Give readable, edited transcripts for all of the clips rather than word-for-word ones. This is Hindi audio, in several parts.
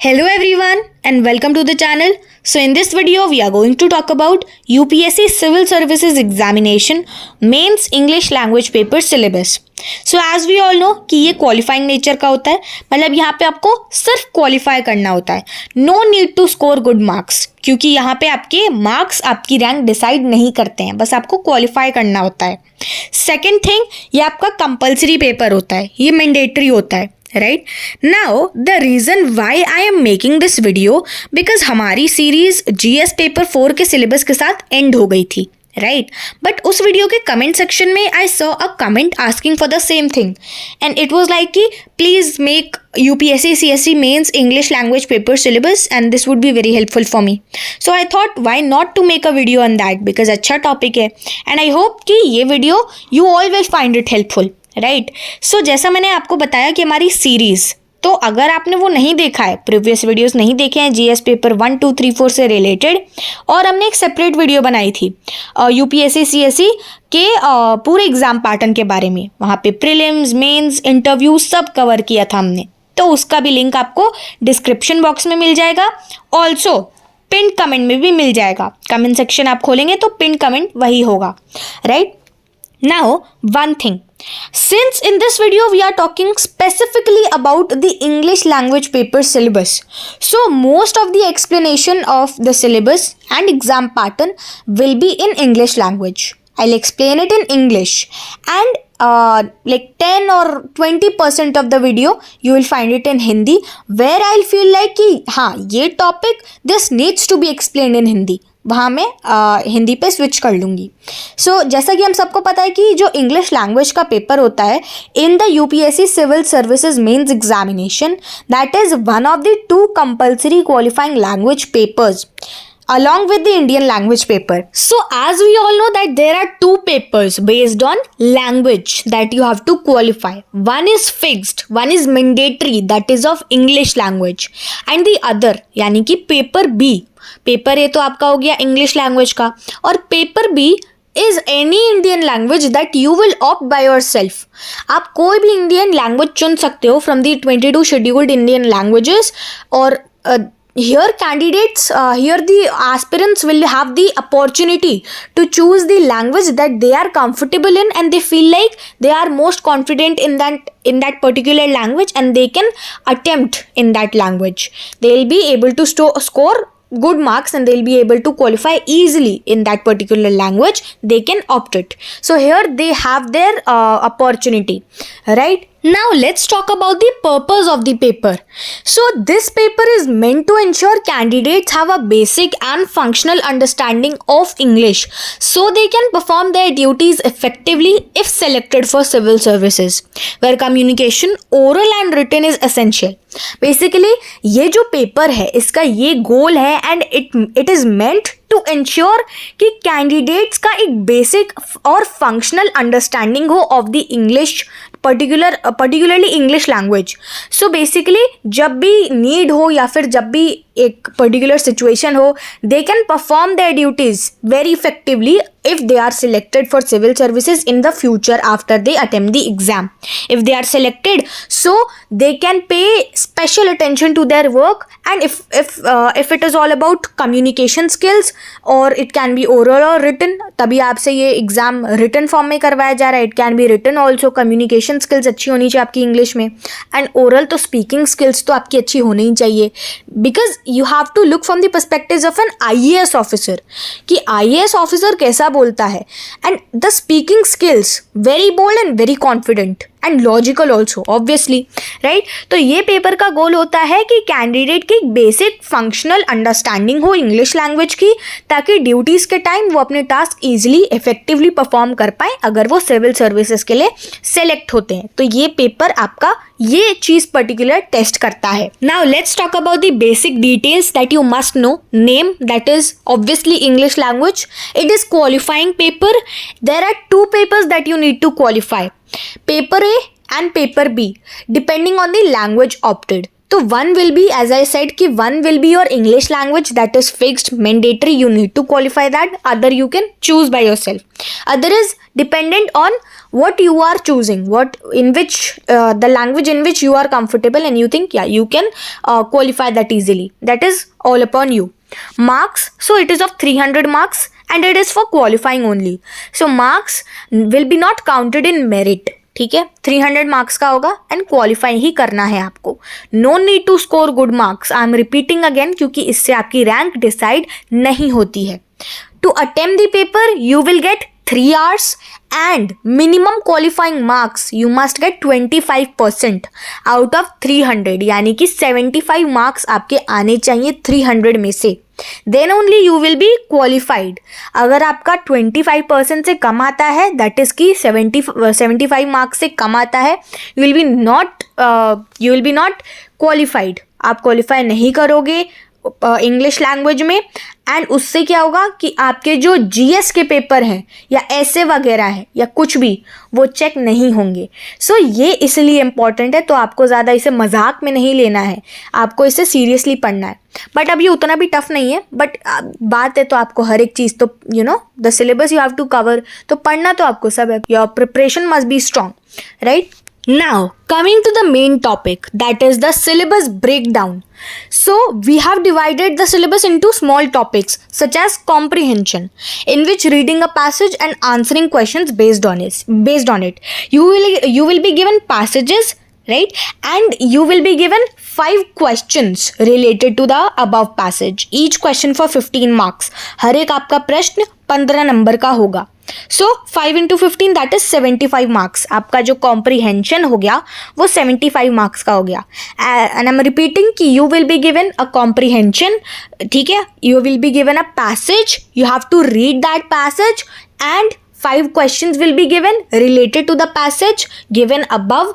Hello everyone and welcome to the channel. So in this video we are going to talk about UPSC Civil Services Examination Mains English Language Paper Syllabus. So as we all know कि ये क्वालिफाइंग नेचर का होता है, मतलब यहाँ पे आपको सिर्फ क्वालिफाई करना होता है. No need to score good marks, क्योंकि यहाँ पे आपके मार्क्स आपकी रैंक डिसाइड नहीं करते हैं, बस आपको क्वालिफाई करना होता है. सेकेंड थिंग, ये आपका कंपल्सरी पेपर होता है, ये मैंडेटरी होता है. Right now the reason why I am making this video because हमारी सीरीज जीएस पेपर 4 के सिलेबस के साथ एंड हो गई थी. राइट बट उस वीडियो के कमेंट सेक्शन में I saw a comment asking for the same thing and it was like कि please make UPSC CSE mains English language paper syllabus and this would be very helpful for me. So I thought why not to make a video on that because अच्छा टॉपिक है एंड आई होप कि ये video you all will find it helpful. Right so जैसा मैंने आपको बताया कि हमारी सीरीज़, तो अगर आपने वो नहीं देखा है, प्रीवियस वीडियोस नहीं देखे हैं जीएस पेपर 1, 2, 3, 4 से रिलेटेड, और हमने एक सेपरेट वीडियो बनाई थी UPSC CSE के पूरे एग्जाम पैटर्न के बारे में, वहाँ पे प्रीलिम्स, मेंस, इंटरव्यू सब कवर किया था हमने, तो उसका भी लिंक आपको डिस्क्रिप्शन बॉक्स में मिल जाएगा. ऑल्सो पिन कमेंट में भी मिल जाएगा. कमेंट सेक्शन आप खोलेंगे तो पिन कमेंट वही होगा. Right now one thing, since in this video we are talking specifically about the English language paper syllabus, so most of the explanation of the syllabus and exam pattern will be in English language. I'll explain it in English and like 10 or 20% of the video you will find it in Hindi, where I'll feel like कि हाँ ये topic this needs to be explained in Hindi, वहाँ मैं हिंदी पे स्विच कर लूँगी. सो जैसा कि हम सबको पता है कि जो इंग्लिश लैंग्वेज का पेपर होता है in the UPSC civil services mains examination, that is one of the 2 compulsory qualifying language papers along with the Indian language paper. So as we all know that there are 2 papers based on language that you have to qualify. One is fixed, one is mandatory, that is of English language, and the other यानी कि पेपर B, पेपर A तो आपका हो गया इंग्लिश लैंग्वेज का, और paper B is any Indian language that you will opt by yourself. आप कोई भी इंडियन लैंग्वेज चुन सकते हो from the 22 scheduled Indian languages, और here candidates, here the aspirants will have the opportunity to choose the language that they are comfortable in and they feel like they are most confident in that particular language, and they can attempt in that language. They will be able to score good marks and they'll be able to qualify easily in that particular language. They can opt it. So here they have their opportunity. Right now let's talk about the purpose of the paper. So this paper is meant to ensure candidates have a basic and functional understanding of English so they can perform their duties effectively if selected for civil services, where communication oral and written is essential. Basically ये जो पेपर है इसका ये गोल है and it is meant to ensure कि कैंडिडेट्स का एक बेसिक और फंक्शनल अंडरस्टैंडिंग हो of the English, particularly English language. So basically जब भी नीड हो या फिर जब भी एक पर्टिकुलर सिचुएशन हो, they can perform their duties very effectively if they are selected for civil services in the future after they attempt the exam. If they are selected, so they can pay special attention to their work, and if it is all about communication skills, or it can be oral or written, तभी आपसे ये एग्जाम written फॉर्म में करवाया जा रहा है. It can be written also. communication skills अच्छी होनी चाहिए आपकी इंग्लिश में, and oral तो speaking skills तो आपकी अच्छी होनी ही चाहिए, because you have to look from the perspective of an IAS officer कि IAS officer कैसा बोलता है, and the speaking skills very bold and very confident and logical also obviously. Right तो ये पेपर का गोल होता है कि कैंडिडेट की बेसिक फंक्शनल अंडरस्टैंडिंग हो इंग्लिश लैंग्वेज की, ताकि ड्यूटीज़ के टाइम वो अपने टास्क ईजिली इफेक्टिवली परफॉर्म कर पाए अगर वो सिविल सर्विसेज के लिए सेलेक्ट होते हैं. तो ये पेपर आपका ये चीज़ पर्टिकुलर टेस्ट करता है. Now let's talk about the basic details that you must know. Name, that is obviously English language. It is qualifying paper. There are 2 papers that you need to qualify, paper A and paper B, depending on the language opted. So one will be, as I said, कि one will be your English language, that is fixed, mandatory, you need to qualify that. Other you can choose by yourself. Other is dependent on what you are choosing, what in which the language in which you are comfortable and you think yeah you can qualify that easily. That is all upon you. Marks, so it is of 300 marks and it is for qualifying only. So marks will be not counted in merit. ठीक है, 300 मार्क्स का होगा एंड क्वालिफाई ही करना है आपको. No need to score good marks. I am repeating again क्योंकि इससे आपकी रैंक डिसाइड नहीं होती है. To attempt the paper you will get 3 hours and minimum qualifying marks you must get 25% out of 300, यानी कि 75 marks आपके आने चाहिए 300 में से. Then only you will be qualified. अगर आपका 25% से कम आता है, that is कि 75 marks से कम आता है, you will be not qualified. आप qualify नहीं करोगे इंग्लिश लैंग्वेज में. एंड उससे क्या होगा कि आपके जो जीएस के पेपर हैं या ऐसे वगैरह है या कुछ भी वो चेक नहीं होंगे. सो ये इसलिए इम्पॉर्टेंट है. तो आपको ज़्यादा इसे मजाक में नहीं लेना है, आपको इसे सीरियसली पढ़ना है. बट अब ये उतना भी टफ नहीं है. बट बात है तो आपको हर एक चीज़ तो the syllabus you have to cover. तो पढ़ना तो आपको सब है. Your preparation must be strong, right. Now, coming to the main topic, that is the syllabus breakdown. So, we have divided the syllabus into small topics such as comprehension, in which reading a passage and answering questions based on it. You will be given passages, right? And you will be given 5 questions related to the above passage. Each question for 15 marks. हर एक आपका प्रश्न 15 नंबर का होगा. सो 5 into 15 दैट इज 75 मार्क्स. आपका जो कॉम्प्रीहेंशन हो गया वो 75 मार्क्स का हो गया. एंड आई एम रिपीटिंग कि you will be given a comprehension. ठीक है, you will be given a passage, you have to read that passage and 5 questions will be given related to the passage given above,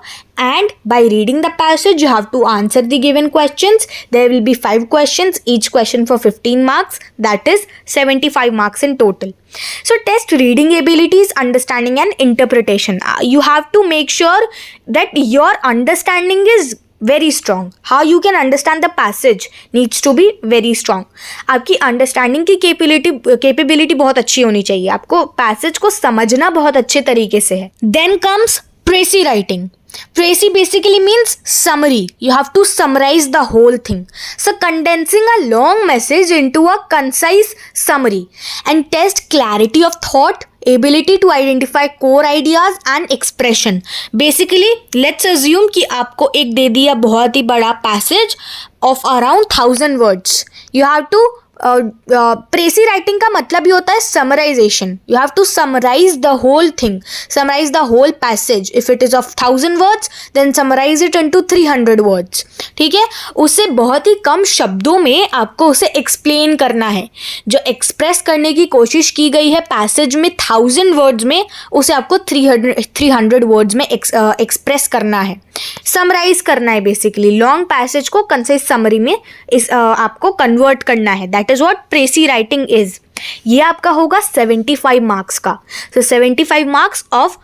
and by reading the passage you have to answer the given questions. There will be 5 questions, each question for 15 marks, that is 75 marks in total. So test reading abilities, understanding and interpretation. You have to make sure that your understanding is very strong. How you can understand the passage needs to be very strong. आपकी अंडरस्टैंडिंग की कैपेबिलिटी बहुत अच्छी होनी चाहिए. आपको पैसेज को समझना बहुत अच्छे तरीके से है. Then comes précis writing. Précis basically means summary. You have to summarize the whole thing. So condensing a long message into a concise summary and test clarity of thought, ability to identify core ideas and expression. Basically let's assume कि आपको एक दे दिया बहुत ही बड़ा passage of around 1000 words. You have to precis writing का मतलब ही होता है summarization. You have to summarize the whole thing, summarize the whole passage. If it is of 1000 words then summarize it into 300 words. ठीक है, उसे बहुत ही कम शब्दों में आपको उसे एक्सप्लेन करना है. जो एक्सप्रेस करने की कोशिश की गई है पैसेज में 1000 वर्ड्स में, उसे आपको 300 वर्ड्स में एक्सप्रेस करना है, समराइज करना है. बेसिकली लॉन्ग पैसेज को कंसाइज समरी में आपको कन्वर्ट करना है. That is what precis writing is. ये आपका होगा 75 मार्क्स का. So 75 marks of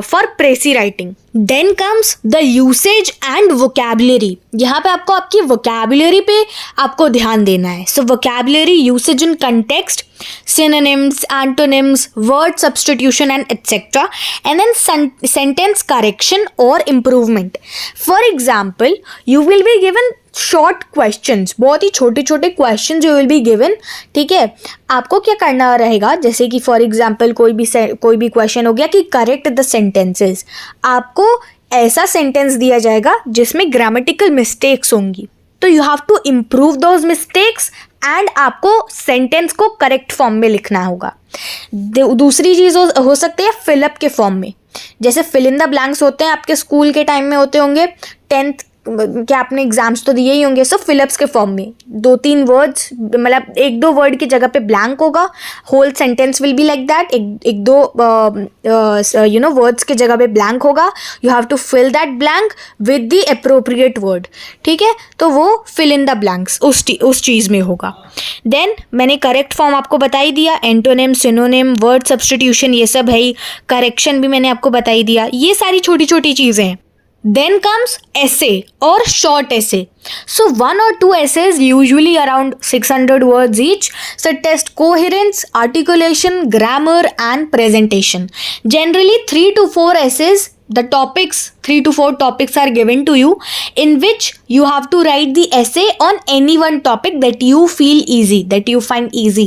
for precis writing. Then comes the usage and vocabulary. यहाँ पे आपको आपकी वोकैबुलरी पे आपको ध्यान देना है. So vocabulary, usage in context, synonyms, antonyms, word substitution and etc. And then sentence correction or improvement. For example, you will be given short questions. बहुत ही छोटे छोटे questions you will be given. ठीक है, आपको क्या करना रहेगा, जैसे कि फॉर एग्जाम्पल कोई भी क्वेश्चन हो गया कि करेक्ट द सेंटेंसेस. आपको ऐसा सेंटेंस दिया जाएगा जिसमें ग्रामेटिकल मिस्टेक्स होंगी. तो you have to improve those mistakes and आपको सेंटेंस को करेक्ट फॉर्म में लिखना होगा. दूसरी चीज़ हो सकती है फिलअप के फॉर्म में. जैसे फिल इन द ब्लैंक्स होते हैं आपके स्कूल के टाइम में होते होंगे, 10th के आपने एग्जाम्स तो दिए ही होंगे. सो फिलअप्स के फॉर्म में 2-3 वर्ड्स, मतलब 1-2 वर्ड की जगह पे ब्लैंक होगा. Whole sentence will be like that. 1-2 words के जगह पे ब्लैंक होगा. You have to fill that blank with the appropriate word. ठीक है, तो वो फिल इन द ब्लैंक्स उस चीज़ में होगा. देन मैंने करेक्ट फॉर्म आपको बता ही दिया. एंटोनिम, सिनोनिम, वर्ड सब्स्टिट्यूशन, ये सब है ही. करेक्शन भी मैंने आपको बता ही दिया. ये सारी छोटी छोटी चीज़ें हैं. Then comes essay or short essay. So 1 or 2 essays, usually around 600 words each. So test coherence, articulation, grammar and presentation. Generally 3 to 4 essays, the topics, 3 to 4 topics are given to you, in which you have to write the essay on any one topic that you feel easy, that you find easy.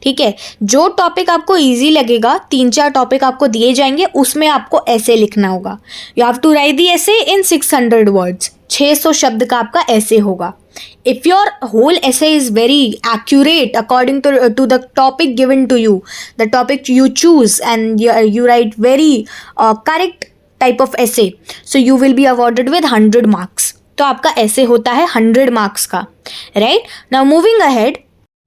ठीक है, जो टॉपिक आपको इजी लगेगा, 3-4 टॉपिक आपको दिए जाएंगे, उसमें आपको ऐसे लिखना होगा. You have to write the essay in 600 words. 600 शब्द का आपका ऐसे होगा. If your whole essay is very accurate according to the topic given to you, the topic you choose, and you write very correct type of essay, so you will be awarded with 100 marks. तो आपका ऐसे होता है 100 marks का, right? Now moving ahead,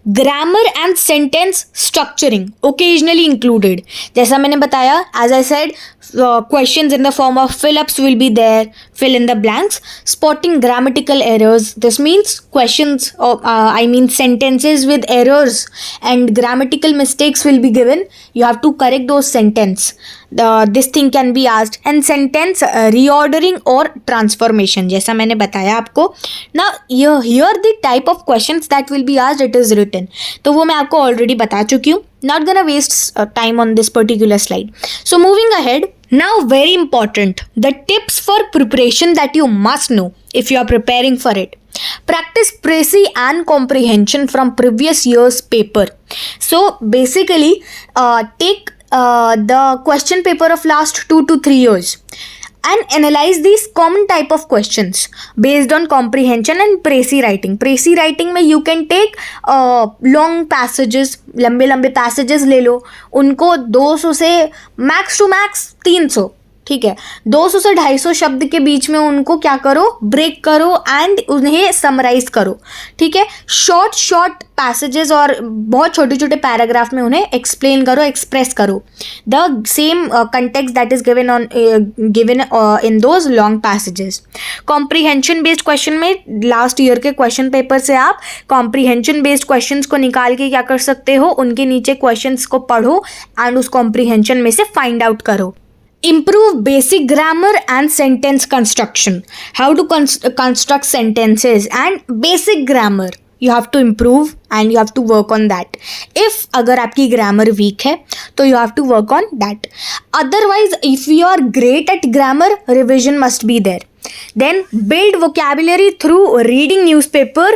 grammar and sentence structuring occasionally included. जैसा मैंने बताया, as I said, questions in the form of fill-ups will be there, fill in the blanks. Spotting grammatical errors, this means questions, I mean sentences with errors and grammatical mistakes will be given. You have to correct those sentence. This thing can be asked. And sentence reordering or transformation, जैसा मैंने बताया आपको. Now here the type of questions that will be asked, it is written. तो वो मैं आपको already बता चुकी हूँ. Not gonna waste time on this particular slide. So moving ahead, now very important, the tips for preparation that you must know if you are preparing for it. Practice précis and comprehension from previous year's paper. So basically, take the question paper of last 2 to 3 years and analyze these common type of questions based on comprehension and précis writing. Précis writing में you can take long passages, लंबे passages ले लो, उनको 200 से max to max 300, ठीक है, 200 से 250 शब्द के बीच में उनको क्या करो, ब्रेक करो एंड उन्हें समराइज करो. ठीक है, शॉर्ट पैसेजेस और बहुत छोटे छोटे पैराग्राफ में उन्हें एक्सप्लेन करो, एक्सप्रेस करो the same context that is given in those long passages. Comprehension based question में लास्ट ईयर के क्वेश्चन पेपर से आप कॉम्प्रीहेंशन बेस्ड क्वेश्चंस को निकाल के क्या कर सकते हो, उनके नीचे क्वेश्चंस को पढ़ो एंड उस कॉम्प्रीहेंशन में से फाइंड आउट करो. Improve basic grammar and sentence construction. How to construct sentences and basic grammar you have to improve and you have to work on that. If अगर आपकी grammar weak है तो you have to work on that. Otherwise, if you are great at grammar, revision must be there. Then build vocabulary through reading newspaper,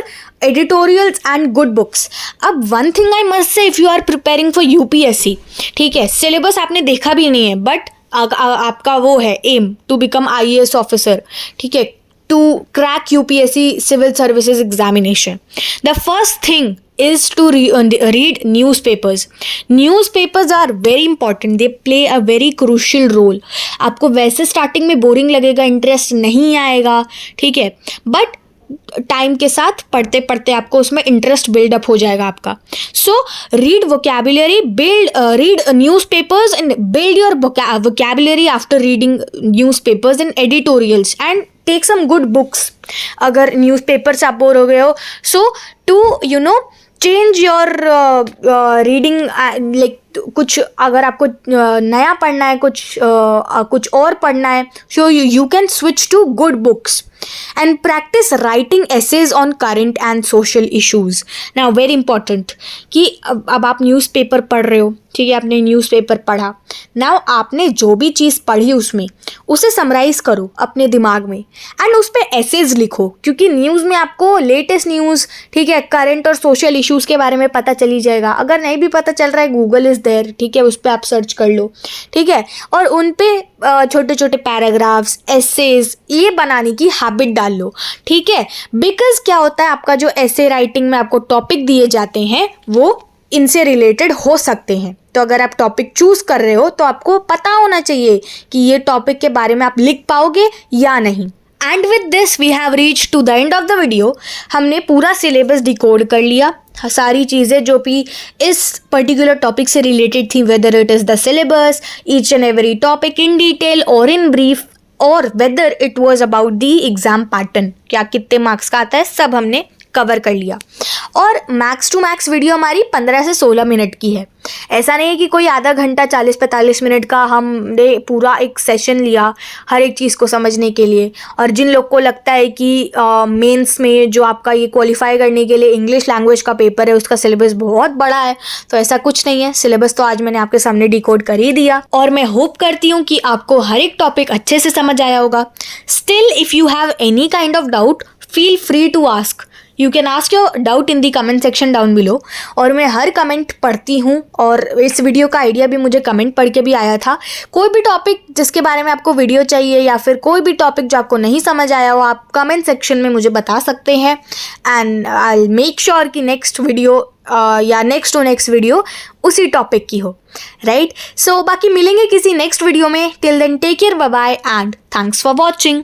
editorials and good books. अब one thing I must say, if you are preparing for UPSC, ठीक है, syllabus आपने देखा भी नहीं है, but आपका वो है aim to become IAS officer, ठीक है, to crack UPSC civil services examination. The first thing is to read newspapers. Newspapers are very important. They play a very crucial role. आपको वैसे स्टार्टिंग में बोरिंग लगेगा, इंटरेस्ट नहीं आएगा, ठीक है, बट टाइम के साथ पढ़ते पढ़ते आपको उसमें इंटरेस्ट बिल्डअप हो जाएगा आपका. So read vocabulary, read newspapers and build your vocabulary after reading newspapers and editorials and take some good books. अगर न्यूज़पेपर से आप बोर हो गए हो, so to change your reading, like कुछ अगर आपको नया पढ़ना है, कुछ और पढ़ना है, so you can switch to good books and practice writing essays on current and social issues. Now very important कि अब आप न्यूज़पेपर पढ़ रहे हो, ठीक है, आपने न्यूज़पेपर पढ़ा, नाउ आपने जो भी चीज़ पढ़ी उसमें उसे समराइज़ करो अपने दिमाग में एंड उस पर एसेज लिखो, क्योंकि न्यूज़ में आपको लेटेस्ट न्यूज़, ठीक है, करंट और सोशल इश्यूज़ के बारे में पता चली जाएगा. अगर नहीं भी पता चल रहा है, गूगल इज़ देयर, ठीक है, उस पर आप सर्च कर लो, ठीक है, और उन पे छोटे छोटे पैराग्राफ्स, एसेज ये बनाने की हैबिट डाल लो, ठीक है. बिकॉज क्या होता है, आपका जो एसे राइटिंग में आपको टॉपिक दिए जाते हैं वो इनसे रिलेटेड हो सकते हैं. तो अगर आप टॉपिक चूज कर रहे हो तो आपको पता होना चाहिए कि ये टॉपिक के बारे में आप लिख पाओगे या नहीं. And with this we have reach to the end of the video. हमने पूरा सिलेबस डिकोड कर लिया, सारी चीज़ें जो भी इस पर्टिकुलर टॉपिक से रिलेटेड थी, whether it is the syllabus, each and every topic in detail और इन ब्रीफ, और whether it was about the exam pattern, क्या कितने मार्क्स का आता है, सब हमने कवर कर लिया। और मैक्स टू मैक्स वीडियो हमारी 15 से 16 मिनट की है। ऐसा नहीं है कि कोई आधा घंटा 40-45 मिनट का हमने पूरा एक सेशन लिया हर एक चीज़ को समझने के लिए। और जिन लोग को लगता है कि मेंस में जो आपका ये क्वालिफाई करने के लिए इंग्लिश लैंग्वेज का पेपर है उसका सिलेबस बहुत बड़ा है, तो ऐसा कुछ नहीं है। सिलेबस तो आज मैंने आपके सामने डिकोड कर ही दिया और मैं होप करती हूँ कि आपको हर एक टॉपिक अच्छे से समझ आया होगा। Still if you have any kind of doubt, feel free to ask. You can ask your doubt in the comment section down below. और मैं हर कमेंट पढ़ती हूँ और इस वीडियो का आइडिया भी मुझे कमेंट पढ़ के भी आया था। कोई भी टॉपिक जिसके बारे में आपको वीडियो चाहिए या फिर कोई भी टॉपिक जो आपको नहीं समझ आया हो, आप कमेंट सेक्शन में मुझे बता सकते हैं and I will make sure कि नेक्स्ट वीडियो या नेक्स्ट टू नेक्स्ट वीडियो उसी टॉपिक की हो, राइट। सो बाकी मिलेंगे किसी नेक्स्ट वीडियो में। Till then take care, bye bye and thanks for watching.